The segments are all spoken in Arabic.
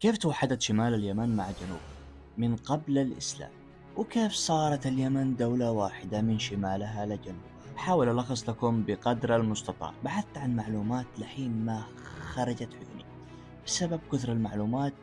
كيف توحدت شمال اليمن مع جنوب من قبل الإسلام؟ وكيف صارت اليمن دولة واحدة من شمالها لجنوبها؟ أحاول ألخص لكم بقدر المستطاع. بحثت عن معلومات لحين ما خرجت عيوني بسبب كثر المعلومات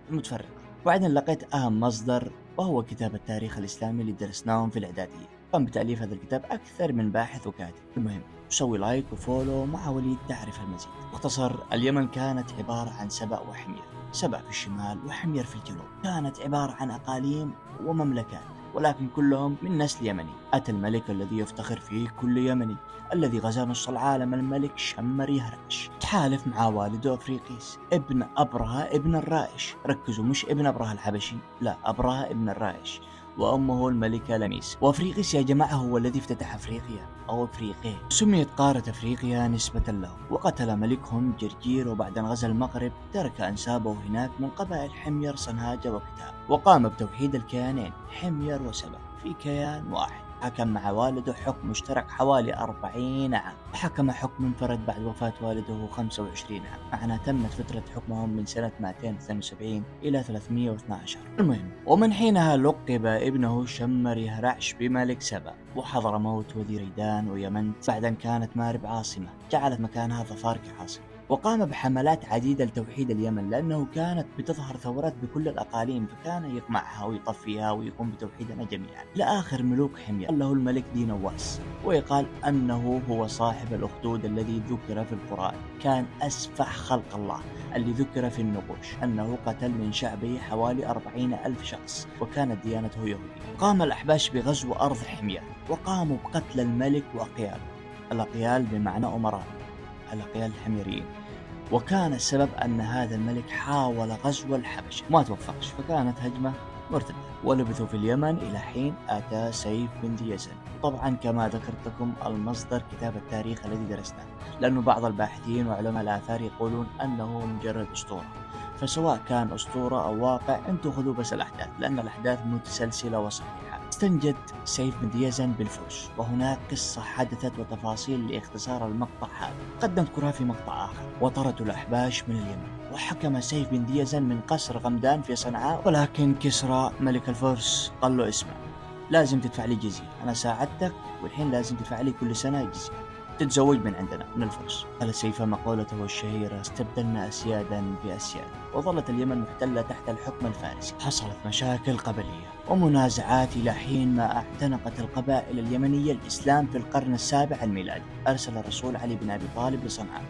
المتفرقة. وبعدين لقيت أهم مصدر وهو كتاب التاريخ الإسلامي اللي درسناهم في الإعدادية. قام بتأليف هذا الكتاب أكثر من باحث وكاتب. المهم سوي لايك وفولو مع وليد تعرف المزيد. باختصار اليمن كانت عبارة عن سبأ وحمير، سبأ في الشمال وحمير في الجنوب. كانت عبارة عن أقاليم ومملكات ولكن كلهم من نسل يمني. أتى الملك الذي يفتخر فيه كل يمني، الذي غزا نص العالم، الملك شمر يهرعش، تحالف مع والده أفريقيس ابن أبرهة ابن الرائش. ركزوا، مش ابن أبرهة الحبشي، لا، أبرهة ابن الرائش، وأمه الملكة لميس. وأفريقيس يا جماعة هو الذي افتتح أفريقيا أو أفريقيا. سميت قارة أفريقيا نسبة له. وقتل ملكهم جرجير، وبعد أن غزا المغرب ترك أنسابه هناك من قبائل حمير صنهاجة وكتاب، وقام بتوحيد الكيانين حمير وسبأ في كيان واحد. حكم مع والده حكم مشترك حوالي 40 عام، وحكم حكم منفرد بعد وفاة والده 25 عام. معنا تمت فترة حكمهم من سنة 272 إلى 312. المهم، ومن حينها لقب ابنه شمر يهرعش بملك سبأ. وحضرموت وذريدان ويمنت بعد أن كانت مارب عاصمة جعلت مكانها ظفار كعاصمة. وقام بحملات عديدة لتوحيد اليمن، لأنه كانت بتظهر ثورات بكل الأقاليم، فكان يقمعها ويطفيها ويقوم بتوحيدنا جميعا. لآخر ملوك حمير له الملك ذي نواس، ويقال أنه هو صاحب الأخدود الذي ذكر في القرآن. كان أسفح خلق الله اللي ذكر في النقوش، أنه قتل من شعبه حوالي 40,000 شخص، وكانت ديانته يهودية. قام الأحباش بغزو أرض حمير، وقاموا بقتل الملك وأقياله. الأقيال بمعنى أمراء، الأقيال الحميريين. وكان السبب أن هذا الملك حاول غزو الحبشة وما توفقش، فكانت هجمة مرتدة. ولبثوا في اليمن إلى حين أتى سيف بن ذي يزن. طبعا كما ذكرت لكم المصدر كتاب التاريخ الذي درسناه، لأنه بعض الباحثين وعلماء الآثار يقولون أنه مجرد أسطورة. فسواء كان أسطورة أو واقع انتوا خذوا بس الأحداث، لأن الأحداث متسلسلة وصحيحة. استنجد سيف بن ذي يزن بالفوز، وهناك قصة حدثت وتفاصيل لاختصار المقطع هذا قد نذكرها في مقطع آخر. وطردوا الأحباش من اليمن، وحكم سيف بن ذي يزن من قصر غمدان في صنعاء. ولكن كسرى ملك الفرس قال له اسمع، لازم تدفع لي جزية، أنا ساعدتك والحين لازم تدفع لي كل سنة جزية، تتزوج من عندنا من الفرس. قال سيف مقولته الشهيرة: استبدلنا أسيادا بأسياد. وظلت اليمن محتلة تحت الحكم الفارسي. حصلت مشاكل قبلية ومنازعات إلى حين ما اعتنقت القبائل اليمنية الإسلام في القرن السابع الميلادي. أرسل الرسول علي بن أبي طالب لصنعاء،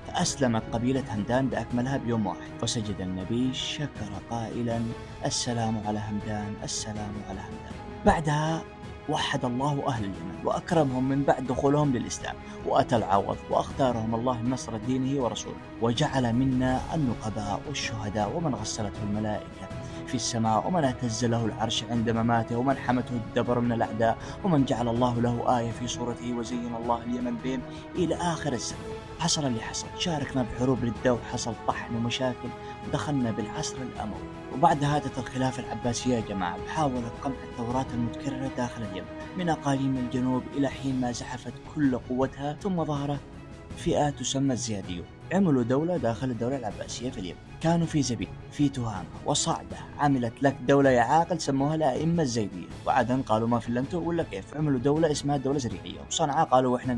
فأسلمت قبيلة همدان بأكملها بيوم واحد. وسجد النبي شكر قائلا: السلام على همدان، السلام على همدان. بعدها وحد الله أهل اليمن وأكرمهم من بعد دخولهم للإسلام، وأتى العوض وأختارهم الله لنصرة دينه ورسوله، وجعل منا النقباء والشهداء ومن غسلته الملائكة في السماء، ومن اهتز له العرش عند مماته، ومن حمته الدبر من الأعداء، ومن جعل الله له آية في صورته، وزين الله اليمن بهم إلى آخر الزمن. حصل اللي حصل، شاركنا بحروب ردة وحصل طحن ومشاكل، ودخلنا بالعصر الأموي. وبعد هادت الخلافة العباسية يا جماعة، وحاولت قمع الثورات المتكررة داخل اليمن من أقاليم الجنوب إلى حين ما زحفت كل قوتها. ثم ظهرت فئة تسمى الزياديون، عملوا دولة داخل الدولة العباسية في اليمن. كانوا في زبيد، في تهامة وصعدة. عملت لك دولة يا عاقل سموها الأئمة الزيدية. وعدن قالوا ما في لنتو ولا كيف، عملوا دولة اسمها الدولة الزريعية. وصنعاء قالوا إحنا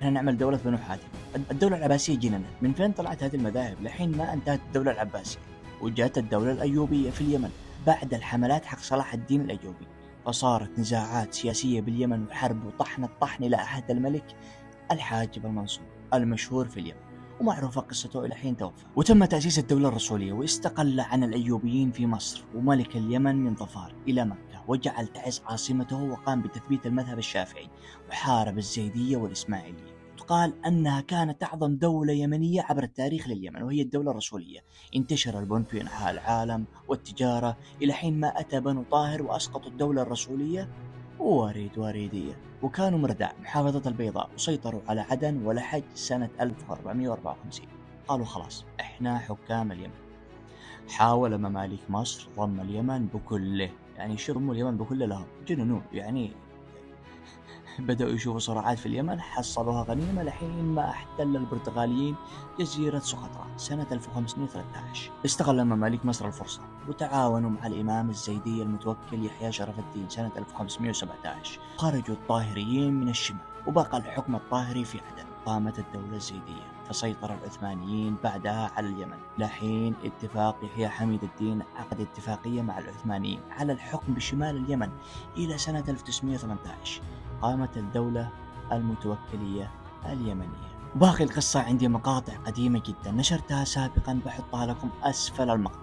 نعمل دولة بنو حاتم. الدولة العباسية جننت. من فين طلعت هذه المذاهب لحين ما انتهت الدولة العباسية وجاءت الدولة الأيوبية في اليمن بعد الحملات حق صلاح الدين الأيوبي. فصارت نزاعات سياسية باليمن وحرب وطحن الطحن إلى عهد الملك الحاجب المنصور المشهور في اليمن، ومعروفة قصته إلى حين توفى. وتم تأسيس الدولة الرسولية، واستقل عن الأيوبيين في مصر وملك اليمن من ظفار إلى مكة، وجعل تعز عاصمته، وقام بتثبيت المذهب الشافعي، وحارب الزيدية والإسماعيلية. قال أنها كانت أعظم دولة يمنية عبر التاريخ لليمن، وهي الدولة الرسولية. انتشر البنت في أنحاء العالم والتجارة إلى حين ما أتى بنو طاهر وأسقطوا الدولة الرسولية وريدية، وكانوا مرداء محافظة البيضاء، وسيطروا على عدن ولحج سنة 1454. قالوا خلاص إحنا حكام اليمن. حاول مماليك مصر ضم اليمن بكله، يعني شو ضموا اليمن بكله لهم؟ جننوا يعني. بدأوا يشوفوا صراعات في اليمن، حصلوها غنيمة لحين ما احتل البرتغاليين جزيرة سقطرى سنة 1513. استغل مماليك مصر الفرصة وتعاونوا مع الإمام الزيدي المتوكل يحيى شرف الدين سنة 1517. خرجوا الطاهريين من الشمال وبقى الحكم الطاهري في عدن. قامت الدولة الزيدية، فسيطر العثمانيين بعدها على اليمن لحين اتفاق يحيى حميد الدين عقد اتفاقية مع العثمانيين على الحكم بشمال اليمن إلى سنة 1918. قامت الدولة المتوكلية اليمنية. باقي القصة عندي مقاطع قديمة جدا نشرتها سابقا، بحطها لكم أسفل المقطع.